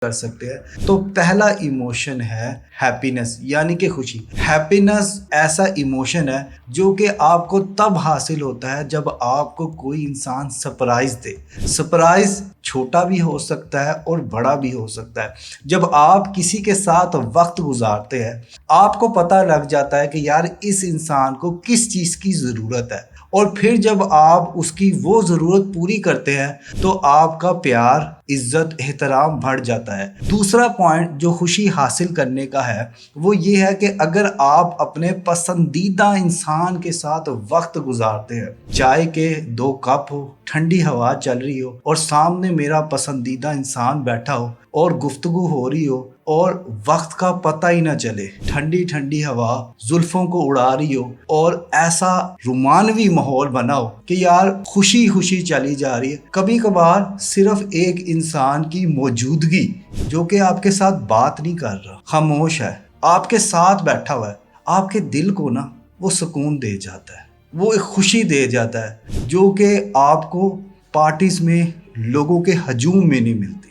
کر سکتے ہیں۔ تو پہلا ایموشن ہے ہیپینس، یعنی کہ خوشی۔ ہیپینس ایسا ایموشن ہے جو کہ آپ کو تب حاصل ہوتا ہے جب آپ کو کوئی انسان سرپرائز دے۔ سرپرائز چھوٹا بھی ہو سکتا ہے اور بڑا بھی ہو سکتا ہے۔ جب آپ کسی کے ساتھ وقت گزارتے ہیں، آپ کو پتہ لگ جاتا ہے کہ یار اس انسان کو کس چیز کی ضرورت ہے، اور پھر جب آپ اس کی وہ ضرورت پوری کرتے ہیں تو آپ کا پیار، عزت، احترام بڑھ جاتا ہے۔ دوسرا پوائنٹ جو خوشی حاصل کرنے کا ہے وہ یہ ہے کہ اگر آپ اپنے پسندیدہ انسان کے ساتھ وقت گزارتے ہیں، چائے کے 2 کپ ہو، ٹھنڈی ہوا چل رہی ہو اور سامنے میرا پسندیدہ انسان بیٹھا ہو اور گفتگو ہو رہی ہو اور وقت کا پتہ ہی نہ چلے، ٹھنڈی ٹھنڈی ہوا زلفوں کو اڑا رہی ہو اور ایسا رومانوی ماحول بنا ہو کہ یار خوشی خوشی چلی جا رہی ہے۔ کبھی کبھار صرف ایک انسان کی موجودگی جو کہ آپ کے ساتھ بات نہیں کر رہا، خاموش ہے، آپ کے ساتھ بیٹھا ہوا ہے، آپ کے دل کو نا وہ سکون دے جاتا ہے، وہ ایک خوشی دے جاتا ہے جو کہ آپ کو پارٹیز میں، لوگوں کے ہجوم میں نہیں ملتی۔